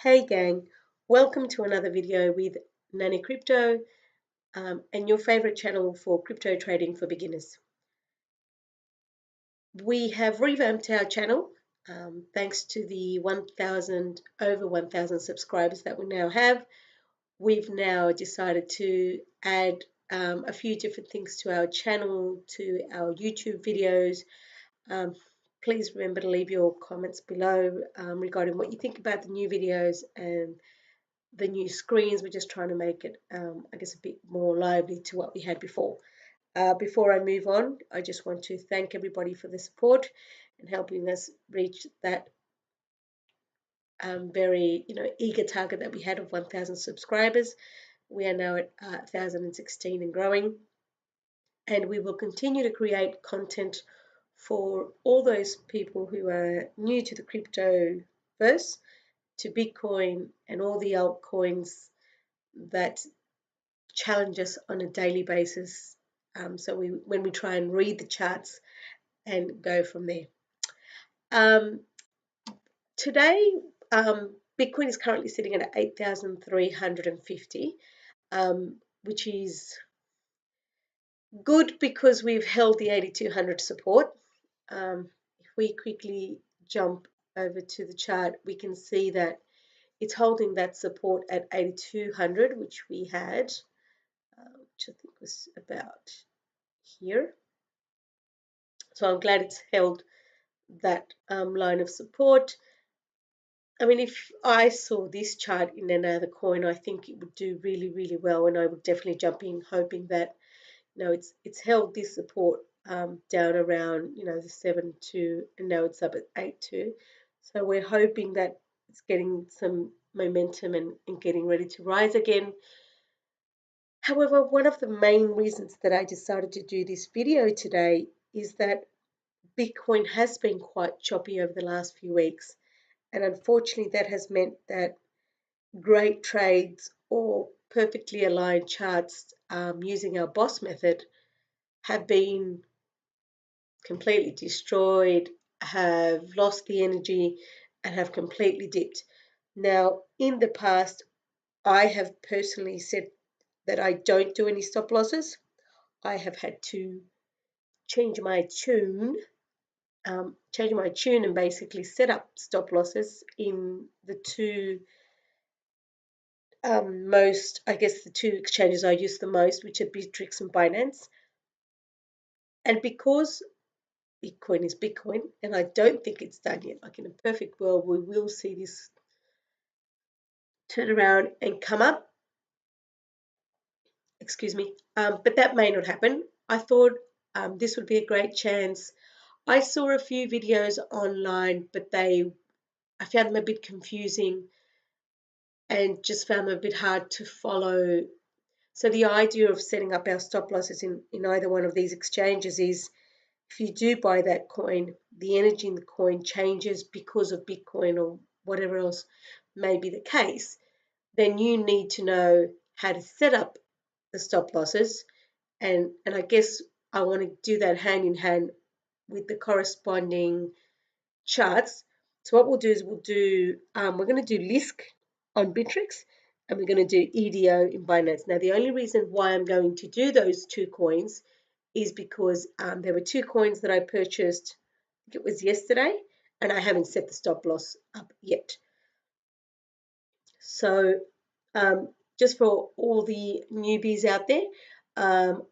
Hey gang, welcome to another video with Nanicrypto and your favorite channel for crypto trading for beginners. We have revamped our channel thanks to the over 1,000 subscribers that we now have. We've now decided to add a few different things to our channel, to our YouTube videos. Please remember to leave your comments below regarding what you think about the new videos and the new screens. We're just trying to make it, I guess, a bit more lively to what we had before. Before I move on, I just want to thank everybody for the support and helping us reach that very, eager target that we had of 1,000 subscribers. We are now at 1,016 and growing, and we will continue to create content for all those people who are new to the crypto verse, to Bitcoin and all the altcoins that challenge us on a daily basis. When we try and read the charts and go from there. Today, Bitcoin is currently sitting at 8,350, which is good because we've held the 8,200 support. If we quickly jump over to the chart, we can see that it's holding that support at 8,200, which we had, which I think was about here. So I'm glad it's held that line of support. I mean, if I saw this chart in another coin, I think it would do really, really well, and I would definitely jump in, hoping that it's held this support down around the 7.2, and now it's up at 8.2. So we're hoping that it's getting some momentum and getting ready to rise again. However, one of the main reasons that I decided to do this video today is that Bitcoin has been quite choppy over the last few weeks, and unfortunately that has meant that great trades or perfectly aligned charts using our boss method have been completely destroyed, have lost the energy, and have completely dipped. Now, in the past, I have personally said that I don't do any stop losses. I have had to change my tune and basically set up stop losses in the two the two exchanges I use the most, which are Bittrex and Binance. And because Bitcoin is Bitcoin, and I don't think it's done yet, like in a perfect world, we will see this turn around and come up. Excuse me, but that may not happen. I thought this would be a great chance. I saw a few videos online, but I found them a bit confusing and just found them a bit hard to follow. So the idea of setting up our stop losses in either one of these exchanges is, if you do buy that coin, the energy in the coin changes because of Bitcoin or whatever else may be the case, then you need to know how to set up the stop losses. And I guess I want to do that hand in hand with the corresponding charts. So what we'll do is we're going to do LISC on Bittrex, and we're going to do EDO in Binance. Now, the only reason why I'm going to do those two coins is because there were two coins that I purchased, I think it was yesterday, and I haven't set the stop loss up yet. So just for all the newbies out there,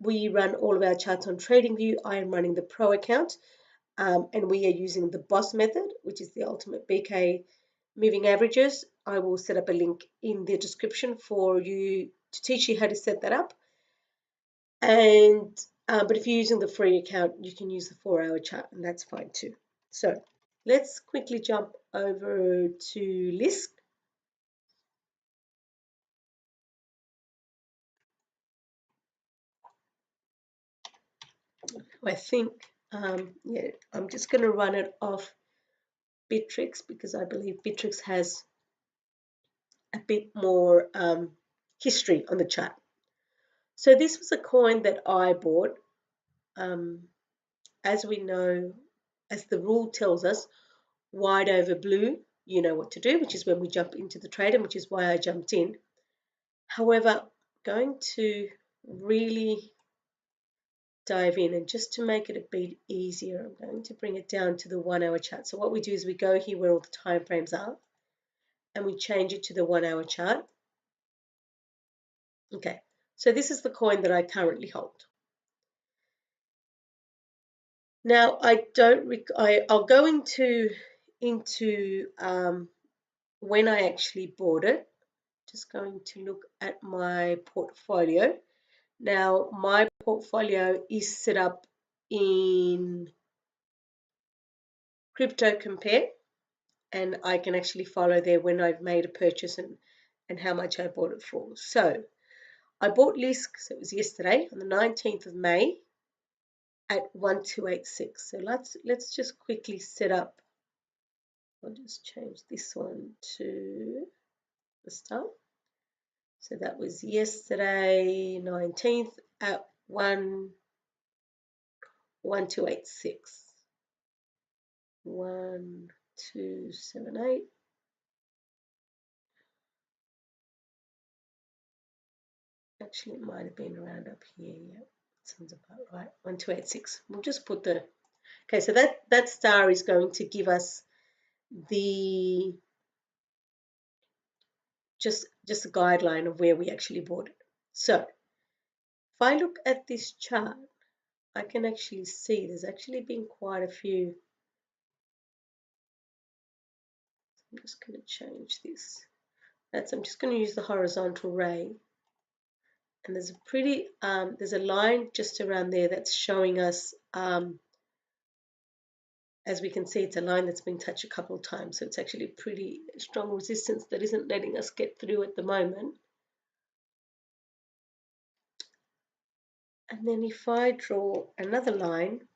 we run all of our charts on TradingView. I am running the Pro account, and we are using the boss method, which is the ultimate BK moving averages. I will set up a link in the description for you to teach you how to set that up. And but if you're using the free account, you can use the 4-hour chart, and that's fine too. So let's quickly jump over to LISC. I think, yeah, I'm just going to run it off Bittrex because I believe Bittrex has a bit more history on the chart. So this was a coin that I bought. As we know, as the rule tells us, white over blue you know what to do, which is when we jump into the trade, and which is why I jumped in. However, going to really dive in, and just to make it a bit easier, I'm going to bring it down to the 1 hour chart. So what we do is we go here where all the time frames are, and we change it to the 1 hour chart. Okay, so this is the coin that I currently hold. Now I'll go into when I actually bought it. Just going to look at my portfolio. Now my portfolio is set up in Crypto Compare, and I can actually follow there when I've made a purchase and how much I bought it for. So I bought LISC, so it was yesterday on the 19th of May at 1286. So let's just quickly set up. I'll just change this one to the start. So that was yesterday, 19th at 1286. 1278. Actually, it might have been around up here. Yeah, sounds about right. 1286. We'll just put the. Okay, so that star is going to give us the just a guideline of where we actually bought it. So if I look at this chart, I can actually see there's actually been quite a few. I'm just going to change this. I'm just going to use the horizontal ray, and there's a pretty there's a line just around there that's showing us, as we can see, it's a line that's been touched a couple of times, so it's actually a pretty strong resistance that isn't letting us get through at the moment. And then if I draw another line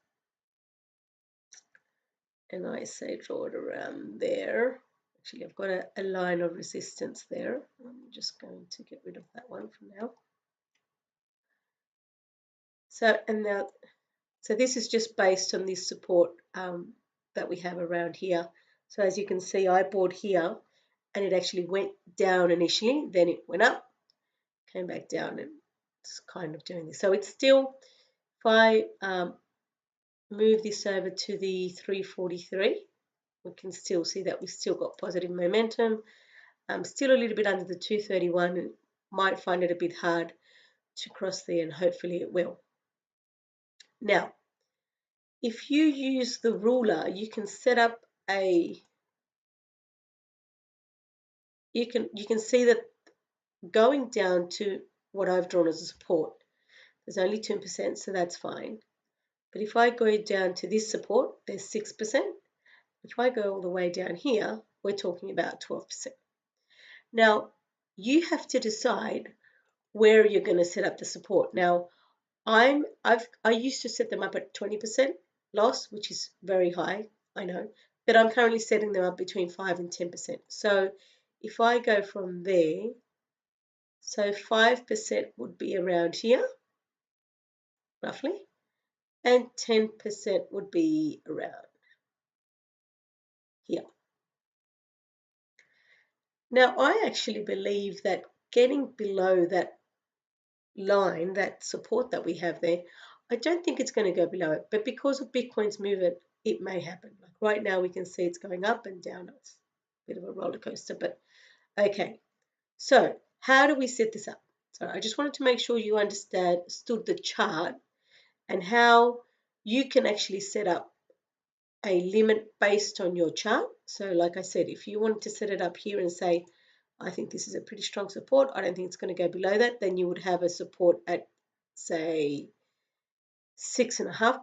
and I say draw it around there, actually I've got a line of resistance there. I'm just going to get rid of that one for now. So this is just based on this support that we have around here. So as you can see, I bought here and it actually went down initially, then it went up, came back down, and it's kind of doing this. So it's still, if I move this over to the 343, we can still see that we've still got positive momentum. Still a little bit under the 231, and might find it a bit hard to cross there, and hopefully it will. Now, if you use the ruler, you can set up you can see that going down to what I've drawn as a support, there's only 10%, so that's fine. But if I go down to this support, there's 6%. If I go all the way down here, we're talking about 12%. Now, you have to decide where you're going to set up the support. Now, I used to set them up at 20% loss, which is very high, I know, but I'm currently setting them up between 5 and 10%. So if I go from there, so 5% would be around here, roughly, and 10% would be around here. Now, I actually believe that getting below that line, that support that we have there, I don't think it's going to go below it, but because of Bitcoin's movement, it may happen. Like right now, we can see it's going up and down. It's a bit of a roller coaster, but okay. So how do we set this up? So I just wanted to make sure you understood the chart and how you can actually set up a limit based on your chart. So like I said, if you wanted to set it up here and say, I think this is a pretty strong support, I don't think it's going to go below that, then you would have a support at, say, 6.5%.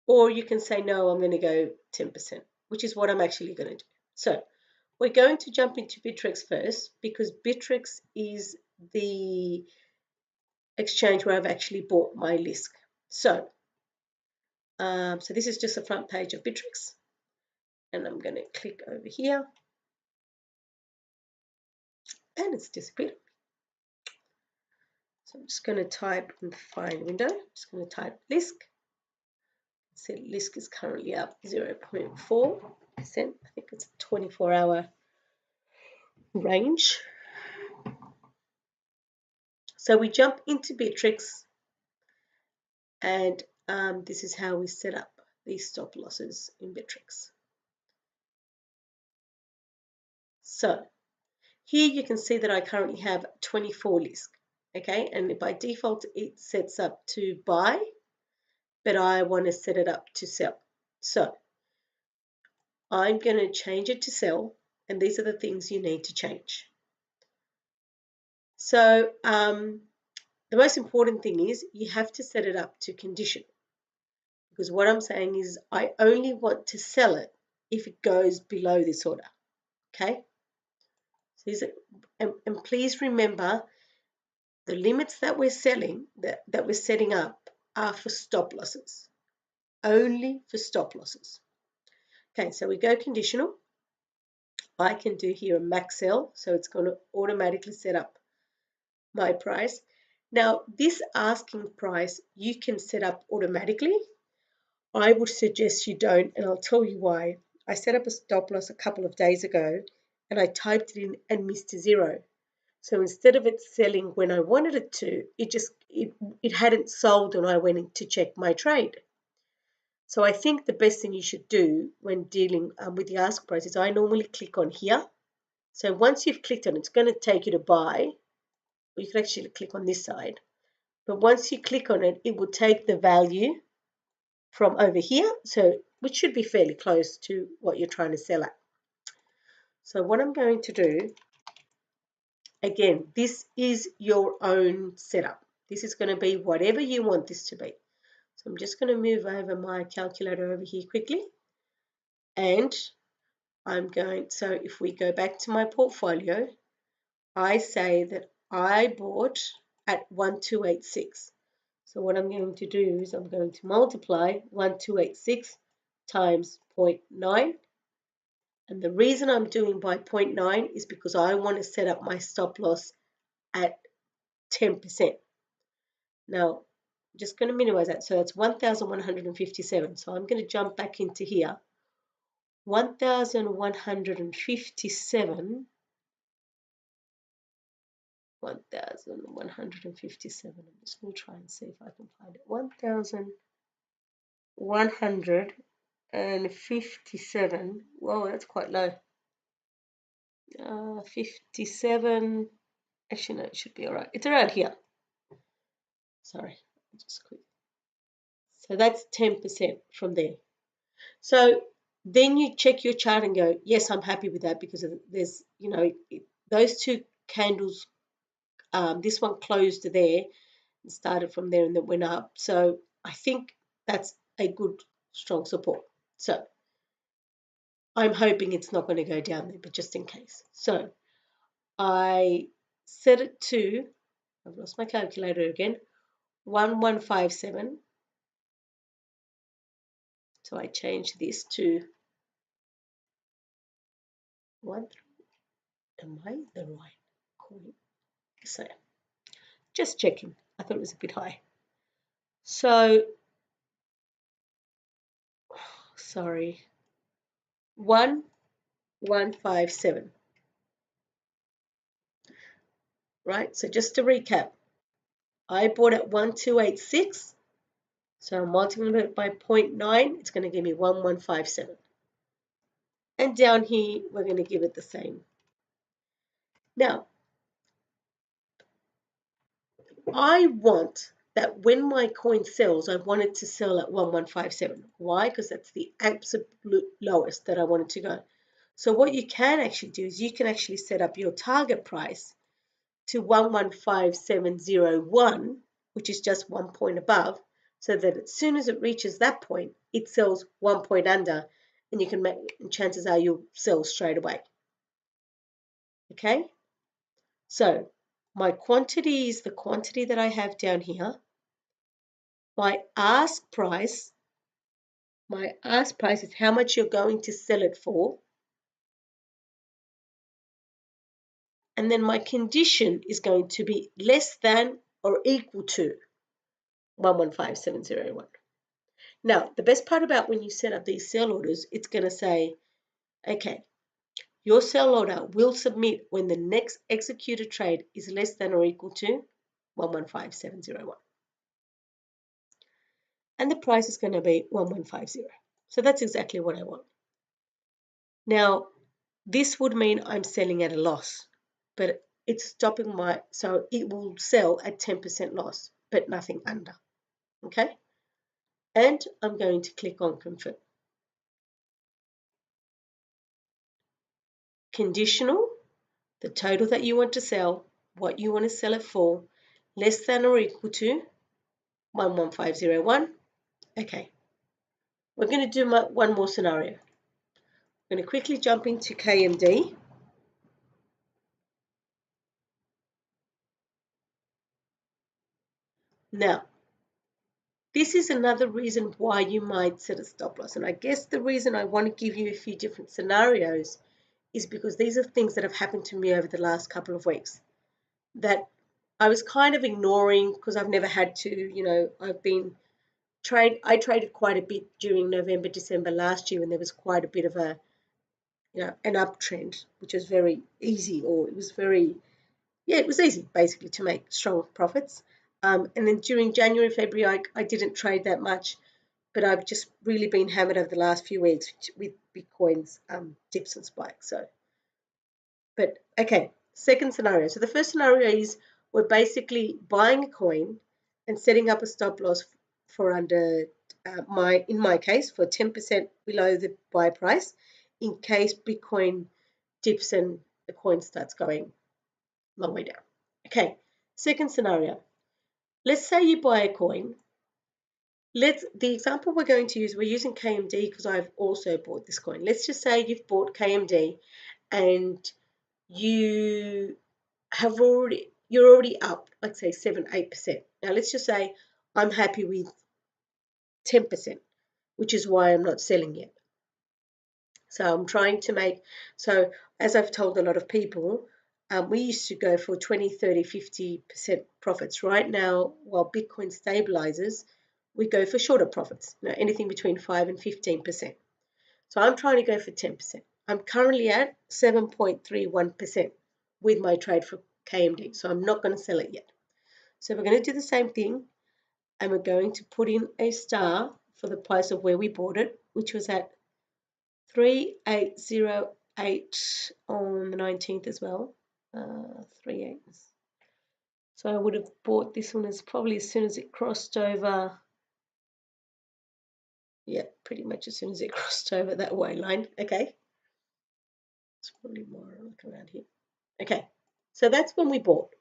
Or you can say, no, I'm going to go 10%, which is what I'm actually going to do. So we're going to jump into Bittrex first, because Bittrex is the exchange where I've actually bought my LISC. So this is just the front page of Bittrex, and I'm going to click over here, and it's disappeared. So I'm just going to type in the find window. I'm just going to type LISC. See, LISC is currently up 0.4. I think it's a 24-hour range. So we jump into Bittrex, and this is how we set up these stop losses in Bittrex. So here you can see that I currently have 24 lists, okay? And by default, it sets up to buy, but I want to set it up to sell. So I'm going to change it to sell, and these are the things you need to change. So the most important thing is you have to set it up to condition, because what I'm saying is I only want to sell it if it goes below this order, okay? So and please remember the limits that we're selling, that we're setting up, are for stop losses, only for stop losses. Okay, so we go conditional. I can do here a max sell, so it's going to automatically set up my price. Now, this asking price you can set up automatically. I would suggest you don't, and I'll tell you why. I set up a stop loss a couple of days ago, and I typed it in and missed a zero. So instead of it selling when I wanted it to, it hadn't sold when I went in to check my trade. So I think the best thing you should do when dealing with the ask price is I normally click on here. So once you've clicked on it, it's going to take you to buy. Or you can actually click on this side. But once you click on it, it will take the value from over here, so which should be fairly close to what you're trying to sell at. So what I'm going to do, again, this is your own setup. This is going to be whatever you want this to be. So I'm just going to move over my calculator over here quickly. And so if we go back to my portfolio, I say that I bought at 1286. So what I'm going to do is I'm going to multiply 1286 times 0.9. And the reason I'm doing by 0.9 is because I want to set up my stop loss at 10%. Now, I'm just going to minimize that. So that's 1,157. So I'm going to jump back into here. 1,157. 1,157. I'm just going to try and see if I can find it. 1,157. Whoa, that's quite low. 57. Actually, no, it should be all right. It's around here. Sorry, just quick. So that's 10% from there. So then you check your chart and go, yes, I'm happy with that, because there's, those two candles, this one closed there and started from there and then went up. So I think that's a good, strong support. So I'm hoping it's not going to go down there, but just in case. So I set it to, I've lost my calculator again, 1157. So I change this to 1. Am I the right coin? So just checking. I thought it was a bit high. So, sorry, 1157. Right, so just to recap, I bought at 1286. So I'm multiplying it by 0.9, it's going to give me 1157. And down here, we're going to give it the same. Now, I want that when my coin sells, I want it to sell at 1157. Why? Because that's the absolute lowest that I want it to go. So what you can actually do is you can actually set up your target price to 115701, which is just 1 point above, so that as soon as it reaches that point, it sells 1 point under, and you can make, chances are you'll sell straight away. Okay? So my quantity is the quantity that I have down here. My ask price is how much you're going to sell it for. And then my condition is going to be less than or equal to 115701. Now, the best part about when you set up these sell orders, it's going to say Okay, your sell order will submit when the next executed trade is less than or equal to 115701. And the price is going to be 1150. So that's exactly what I want. Now, this would mean I'm selling at a loss, but it's stopping so it will sell at 10% loss, but nothing under. Okay? And I'm going to click on confirm. Conditional, the total that you want to sell, what you want to sell it for, less than or equal to 11501. Okay. We're going to do one more scenario. I'm going to quickly jump into KMD. Now, this is another reason why you might set a stop loss. And I guess the reason I want to give you a few different scenarios is because these are things that have happened to me over the last couple of weeks that I was kind of ignoring because I've never had to, I traded quite a bit during November, December last year when there was quite a bit of an uptrend, which was very easy, or it was it was easy basically to make strong profits. And then during January, February, I didn't trade that much, but I've just really been hammered over the last few weeks with Bitcoin's dips and spikes. But okay, second scenario. So the first scenario is we're basically buying a coin and setting up a stop loss for under in my case, for 10% below the buy price, in case Bitcoin dips and the coin starts going long way down. Okay, second scenario. Let's say you buy a coin. The example we're going to use, we're using KMD because I've also bought this coin. Let's just say you've bought KMD and you're already up, like say 7-8%. Now let's just say I'm happy with 10%, which is why I'm not selling yet. So I'm trying to so as I've told a lot of people, we used to go for 20, 30, 50% profits. Right now, while Bitcoin stabilizes, we go for shorter profits, anything between 5 and 15%. So I'm trying to go for 10%. I'm currently at 7.31% with my trade for KMD, so I'm not going to sell it yet. So we're going to do the same thing, and we're going to put in a star for the price of where we bought it, which was at 3808 on the 19th as well. 38. So I would have bought this one as probably as soon as it crossed over. Yeah, pretty much as soon as it crossed over that white line. Okay. It's probably more like around here. Okay, so that's when we bought.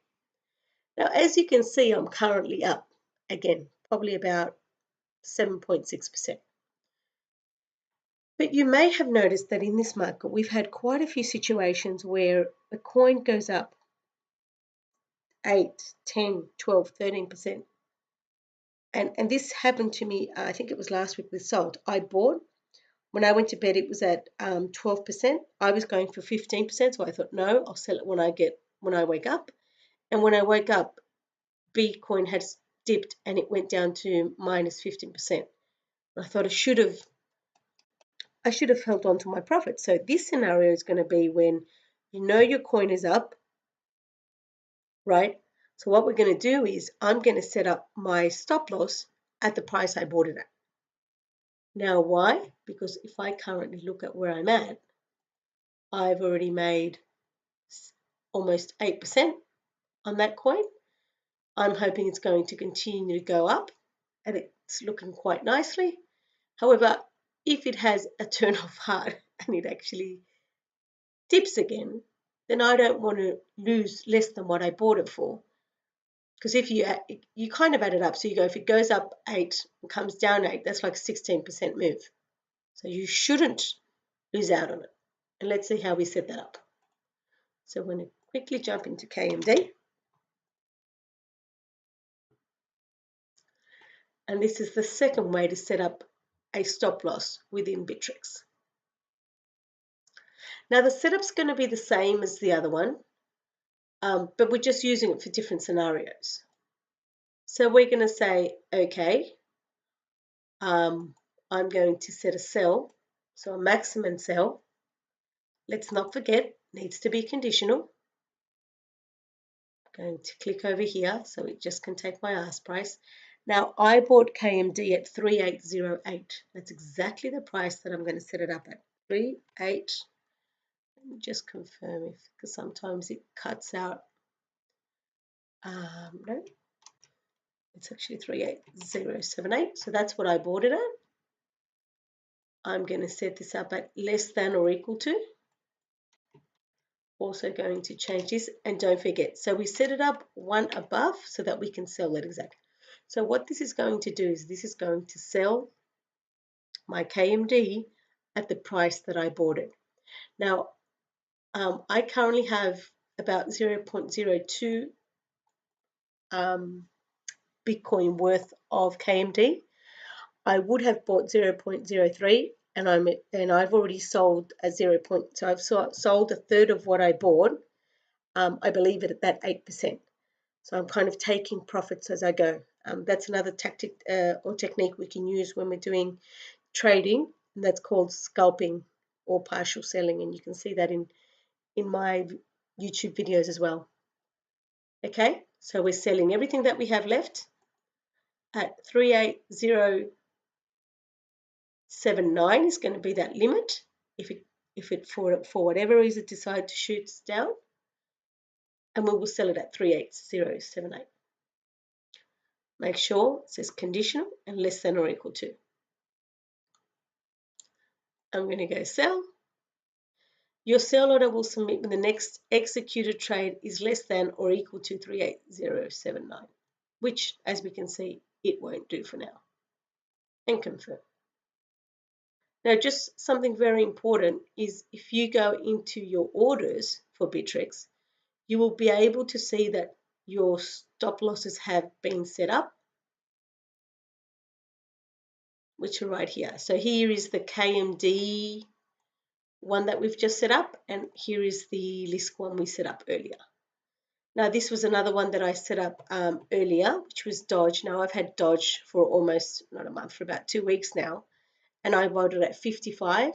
Now, as you can see, I'm currently up again, probably about 7.6%. But you may have noticed that in this market, we've had quite a few situations where the coin goes up 8, 10, 12, 13%. And this happened to me, I think it was last week with salt. I bought, when I went to bed, it was at 12%. I was going for 15%, so I thought, no, I'll sell it when I wake up. And when I woke up, Bitcoin had dipped and it went down to minus 15%. I thought I should have held on to my profit. So this scenario is going to be when your coin is up, right? So what we're going to do is I'm going to set up my stop loss at the price I bought it at. Now why? Because if I currently look at where I'm at, I've already made almost 8% on that coin. I'm hoping it's going to continue to go up, and it's looking quite nicely. However, if it has a turn of heart and it actually dips again, then I don't want to lose less than what I bought it for. Because if you kind of add it up, so you go, if it goes up 8 and comes down 8, that's like a 16% move. So you shouldn't lose out on it. And let's see how we set that up. So we're going to quickly jump into KMD. And this is the second way to set up a stop loss within Bittrex. Now the setup's going to be the same as the other one, but we're just using it for different scenarios. So we're going to say, okay, I'm going to set a sell, so a maximum sell let's not forget, needs to be conditional. I'm going to click over here so it just can take my ask price. Now I bought KMD at 3808. That's exactly the price that I'm going to set it up at. 38. Let me just confirm if, because sometimes it cuts out. No, it's actually 38078. So that's what I bought it at. I'm going to set this up at less than or equal to. Also going to change this, and don't forget, so we set it up one above so that we can sell it exactly. So what this is going to do is this is going to sell my KMD at the price that I bought it. Now, I currently have about 0.02 Bitcoin worth of KMD. I would have bought 0.03, and I've already sold a 0. So I've sold a third of what I bought. I believe it at that 8%. So I'm kind of taking profits as I go. That's another tactic or technique we can use when we're doing trading, and that's called scalping or partial selling, and you can see that in my YouTube videos as well. Okay, so we're selling everything that we have left at 38079 is going to be that limit. If it for whatever reason decide to shoot down, and we will sell it at 38078. Make sure it says conditional and less than or equal to. I'm going to go sell. Your sell order will submit when the next executed trade is less than or equal to 38079, which, as we can see, it won't do for now. And confirm. Now, just something very important is if you go into your orders for Bittrex, you will be able to see that your stop losses have been set up, which are right here. So here is the KMD one that we've just set up, and here is the list one we set up earlier. Now this was another one that I set up earlier, which was Dodge. Now I've had Dodge for almost, not a month, for about 2 weeks now, and I bought it at 55,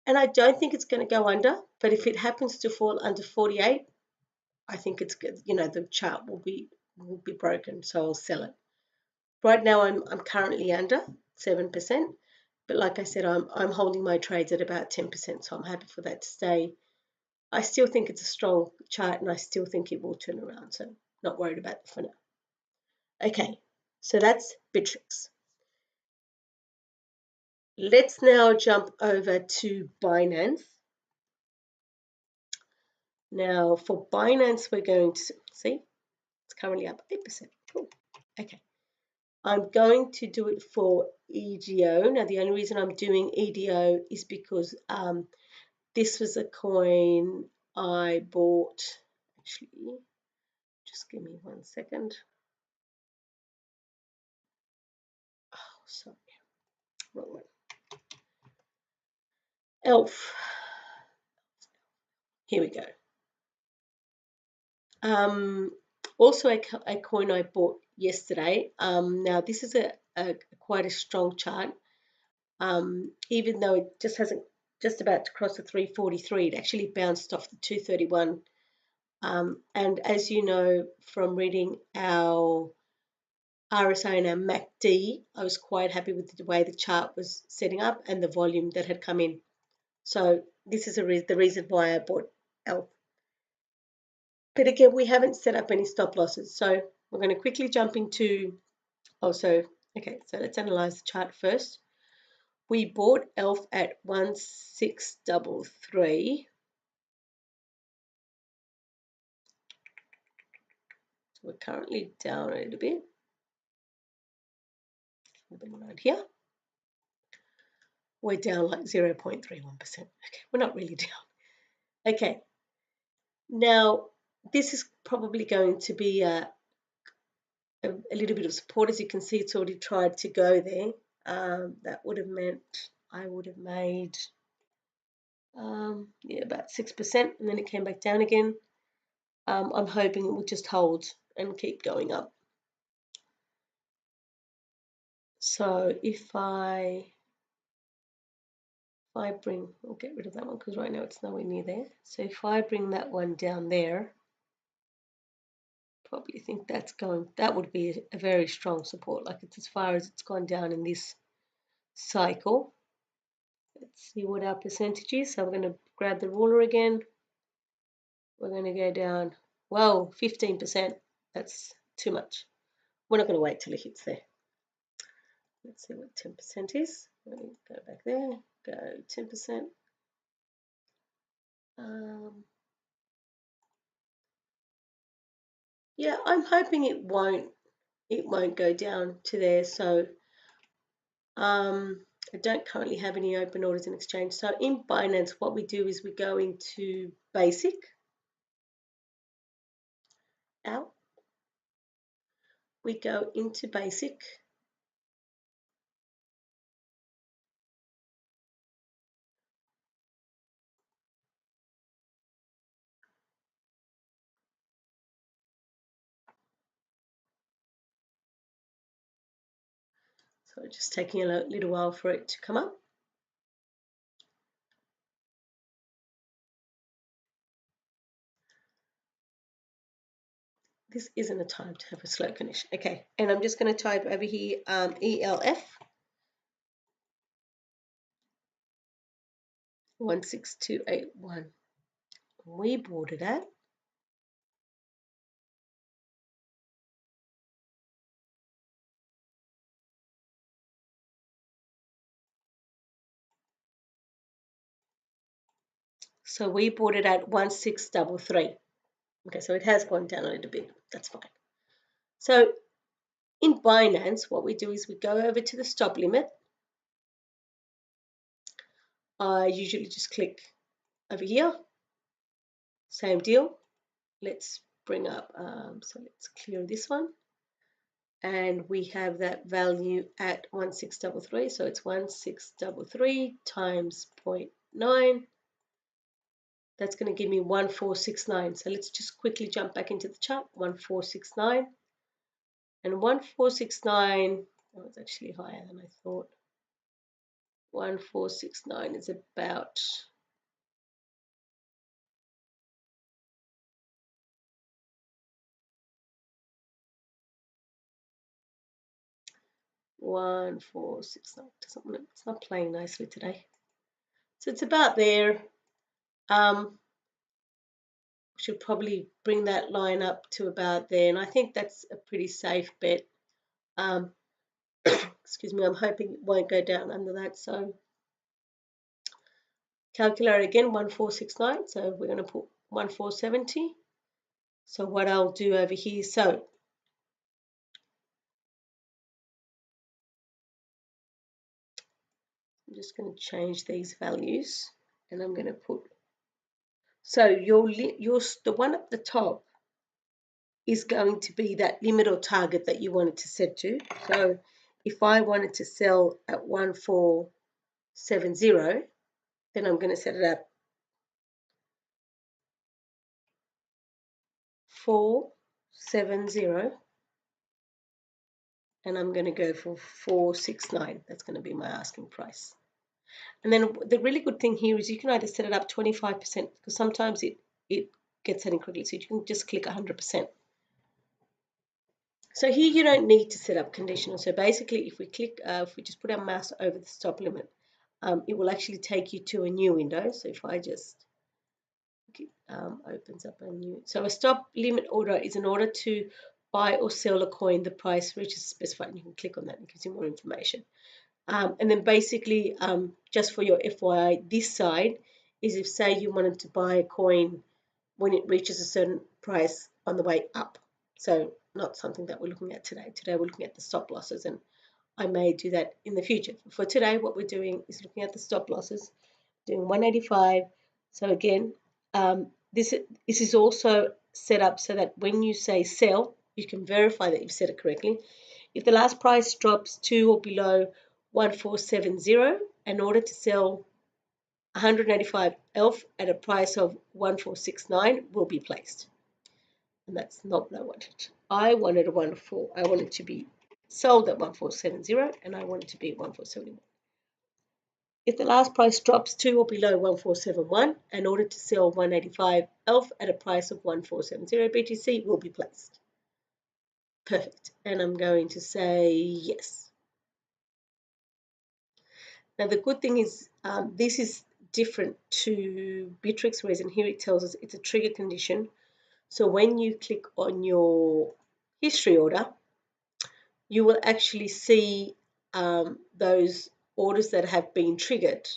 and I don't think it's going to go under, but if it happens to fall under 48, I think it's good. You know, the chart will be broken, so I'll sell it. Right now I'm currently under 7%, but like I said, I'm holding my trades at about 10%, so I'm happy for that to stay. I still think it's a strong chart, and I still think it will turn around, so not worried about it for now. Okay, so that's Bittrex. Let's now jump over to Binance. Now for Binance, we're going to see it's currently up 8%. Cool. Okay, I'm going to do it for EDO. Now the only reason I'm doing EDO is because this was a coin I bought. Actually, just give me 1 second. Oh, sorry, wrong one. ELF. Here we go. Also a coin I bought yesterday. Now this is quite a strong chart. Even though it just hasn't just about to cross the 343, it actually bounced off the 231. And as you know from reading our RSI and our MACD, I was quite happy with the way the chart was setting up and the volume that had come in. So this is the reason why I bought ELF. But again, we haven't set up any stop losses. So we're going to quickly jump into, okay, so let's analyze the chart first. We bought ELF at 1633. So we're currently down a little bit. Right here. We're down like 0.31%. Okay, we're not really down. Okay, now this is probably going to be a little bit of support. As you can see, it's already tried to go there. That would have meant I would have made about 6%, and then it came back down again. I'm hoping it will just hold and keep going up. So if I we'll get rid of that one because right now it's nowhere near there. So if I bring that one down there, probably think that would be a very strong support. Like it's as far as it's gone down in this cycle. Let's see what our percentage is. So we're going to grab the ruler again. We're going to go down. Whoa, 15%. That's too much. We're not going to wait till it hits there. Let's see what 10% is. Let me go back there. Go 10%. Yeah, I'm hoping it won't go down to there. So I don't currently have any open orders in exchange. So in Binance, what we do is we go into basic, out. We go into basic. So it's just taking a little while for it to come up. This isn't a time to have a slow finish. Okay, and I'm just going to type over here ELF 16281. We bought it at so we bought it at 1633. Okay, so it has gone down a little bit. That's fine. So in Binance, what we do is we go over to the stop limit. I usually just click over here. Same deal. Let's bring up, so let's clear this one. And we have that value at 1633. So it's 1633 times 0.9. That's going to give me 1469. So let's just quickly jump back into the chart. 1469. And 1469, oh, it's actually higher than I thought. 1469 is about 1469. It's not playing nicely today. So it's about there. Should probably bring that line up to about there, and I think that's a pretty safe bet. Excuse me, I'm hoping it won't go down under that. So calculate again, 1469. So we're going to put 1470. So what I'll do over here, so I'm just going to change these values, and I'm going to put, so the one at the top is going to be that limit or target that you wanted to set to. So if I wanted to sell at 1470, then I'm going to set it at 470, and I'm going to go for 469. That's going to be my asking price. And then the really good thing here is you can either set it up 25%, because sometimes it gets set incorrectly, so you can just click 100%. So here you don't need to set up conditional. So basically, if we just put our mouse over the stop limit, it will actually take you to a new window. So if I just opens up a new, so a stop limit order is an order to buy or sell a coin. The price reaches specified. You can click on that and it gives you more information. And then basically, just for your FYI, this side is if say you wanted to buy a coin when it reaches a certain price on the way up. So not something that we're looking at today. Today we're looking at the stop losses, and I may do that in the future. For today, what we're doing is looking at the stop losses, doing 185. So again, this is also set up so that when you say sell, you can verify that you've set it correctly. If the last price drops to or below 1470, in order to sell 185 ELF at a price of 1469 will be placed. And that's not what I wanted. I wanted I wanted to be sold at 1470, and I wanted to be at 1471. If the last price drops to or below 1471, in order to sell 185 ELF at a price of 1470 BTC will be placed. Perfect. And I'm going to say yes. Now the good thing is this is different to Bittrex, whereas in here it tells us it's a trigger condition. So when you click on your history order, you will actually see those orders that have been triggered.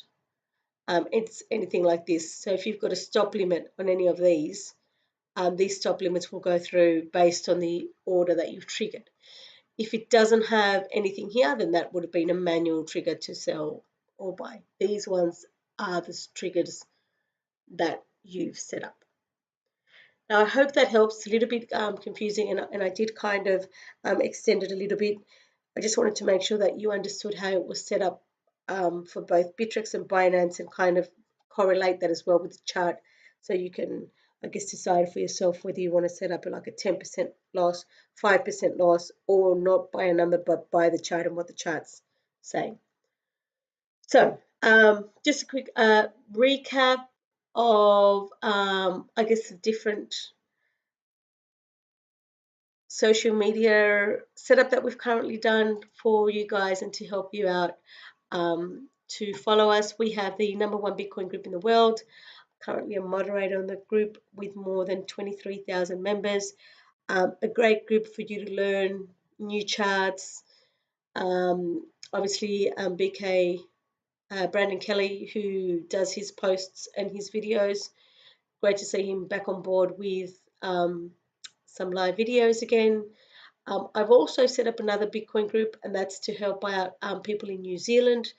It's anything like this. So if you've got a stop limit on any of these stop limits will go through based on the order that you've triggered. If it doesn't have anything here, then that would have been a manual trigger to sell or buy. These ones are the triggers that you've set up. Now, I hope that helps. It's a little bit confusing, and I did kind of extend it a little bit. I just wanted to make sure that you understood how it was set up for both Bittrex and Binance, and kind of correlate that as well with the chart, so you can, I guess, decide for yourself whether you want to set up like a 10% loss, 5% loss, or not by a number, but by the chart and what the chart's saying. So just a quick recap of, I guess, the different social media setup that we've currently done for you guys and to help you out. To follow us, we have the #1 Bitcoin group in the world. Currently a moderator on the group with more than 23,000 members. A great group for you to learn new charts. Obviously, BK Brandon Kelly, who does his posts and his videos. Great to see him back on board with some live videos again. I've also set up another Bitcoin group, and that's to help out people in New Zealand.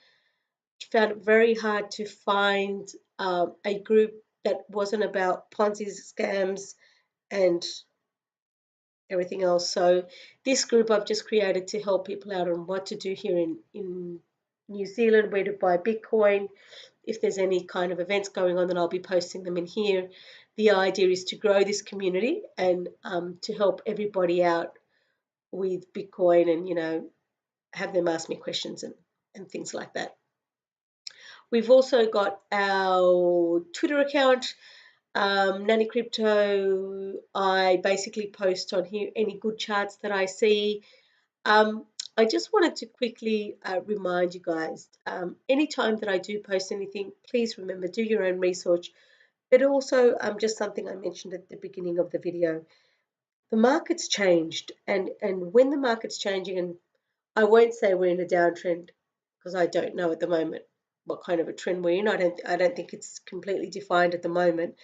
Found it very hard to find a group that wasn't about Ponzi scams and everything else. So this group I've just created to help people out on what to do here in New Zealand, where to buy Bitcoin. If there's any kind of events going on, then I'll be posting them in here. The idea is to grow this community and to help everybody out with Bitcoin, and have them ask me questions and things like that. We've also got our Twitter account, Nanicrypto. I basically post on here any good charts that I see. I just wanted to quickly remind you guys, anytime that I do post anything, please remember, do your own research. But also, just something I mentioned at the beginning of the video, the market's changed, and when the market's changing, and I won't say we're in a downtrend because I don't know at the moment what kind of a trend we're in. I don't think it's completely defined at the moment,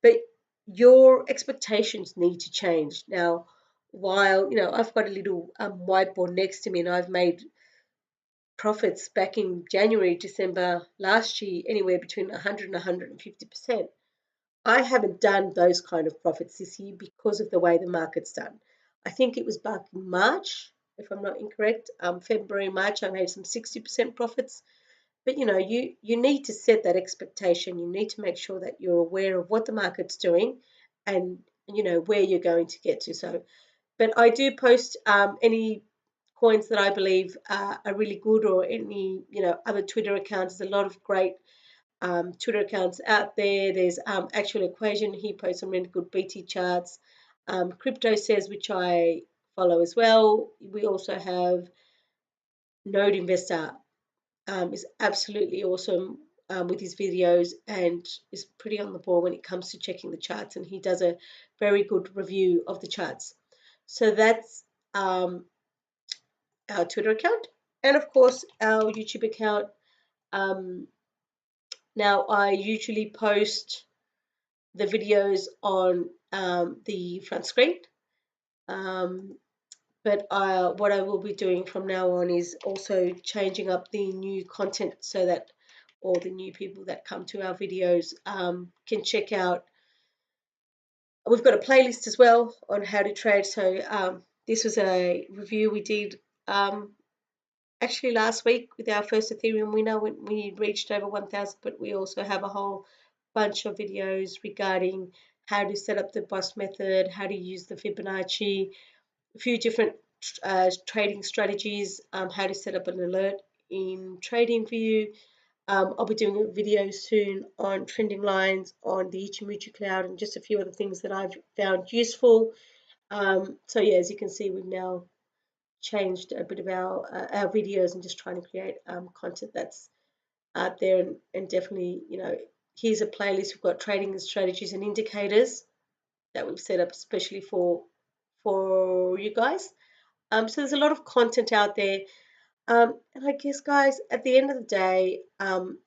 but your expectations need to change. Now, while I've got a little whiteboard next to me, and I've made profits back in January, December last year, anywhere between 100 and 150%. I haven't done those kind of profits this year because of the way the market's done. I think it was back in March, if I'm not incorrect, February, March, I made some 60% profits. But you need to set that expectation. You need to make sure that you're aware of what the market's doing, and where you're going to get to. So, but I do post any coins that I believe are really good, or any other Twitter accounts. There's a lot of great Twitter accounts out there. There's Actual Equation. He posts some really good BT charts. Crypto Says, which I follow as well. We also have Node Investor. Is absolutely awesome with his videos, and is pretty on the ball when it comes to checking the charts, and he does a very good review of the charts. So that's our Twitter account, and of course our YouTube account. Now I usually post the videos on the front screen, but what I will be doing from now on is also changing up the new content, so that all the new people that come to our videos can check out. We've got a playlist as well on how to trade. So this was a review we did actually last week with our first Ethereum winner when we reached over 1,000, but we also have a whole bunch of videos regarding how to set up the BOSS method, how to use the Fibonacci, a few different trading strategies, how to set up an alert in TradingView, I'll be doing a video soon on trending lines, on the Ichimoku cloud, and just a few other things that I've found useful. So yeah, as you can see, we've now changed a bit of our videos and just trying to create content that's out there, and definitely, here's a playlist. We've got trading strategies and indicators that we've set up especially for you guys. So there's a lot of content out there. And I guess, guys, at the end of the day, I'm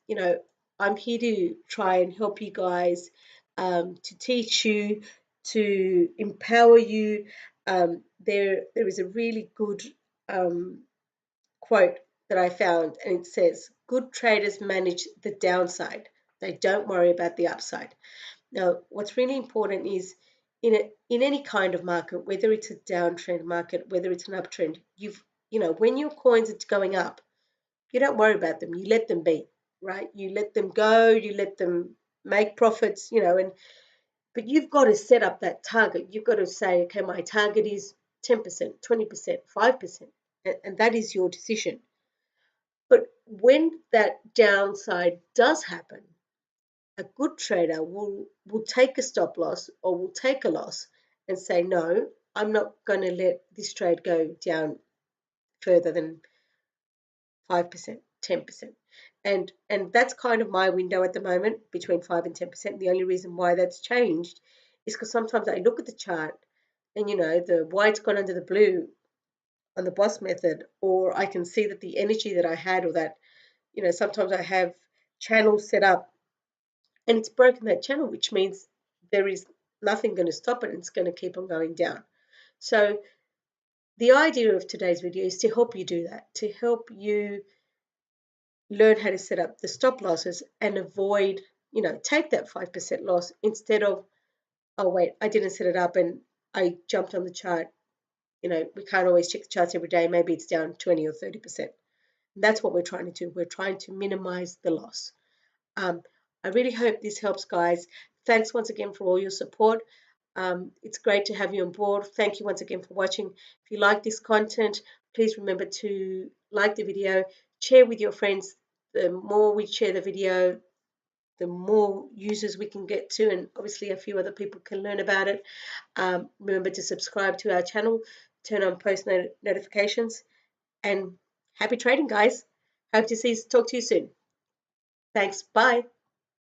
here to try and help you guys, to teach you, to empower you. There is a really good um, quote that I found, and it says, "Good traders manage the downside. They don't worry about the upside." Now, what's really important is in any kind of market, whether it's a downtrend market, whether it's an uptrend, when your coins are going up, you don't worry about them. You let them be, right? You let them go. You let them make profits, but you've got to set up that target. You've got to say, okay, my target is 10%, 20%, 5%, and that is your decision. But when that downside does happen, a good trader will take a stop loss or will take a loss and say, no, I'm not going to let this trade go down further than 5%, 10%. And that's kind of my window at the moment, between 5 and 10%. The only reason why that's changed is because sometimes I look at the chart and the white's gone under the blue on the boss method, or I can see that the energy that I had, or that, sometimes I have channels set up and it's broken that channel, which means there is nothing going to stop it and it's going to keep on going down. So the idea of today's video is to help you do that, to help you learn how to set up the stop losses and avoid, take that 5% loss instead of, oh, wait, I didn't set it up and I jumped on the chart. We can't always check the charts every day. Maybe it's down 20 or 30%. That's what we're trying to do. We're trying to minimize the loss. I really hope this helps, guys. Thanks once again for all your support. It's great to have you on board. Thank you once again for watching. If you like this content, please remember to like the video, share with your friends. The more we share the video, the more users we can get to, and obviously a few other people can learn about it. Remember to subscribe to our channel, turn on post notifications, and happy trading, guys. Hope to talk to you soon. Thanks. Bye.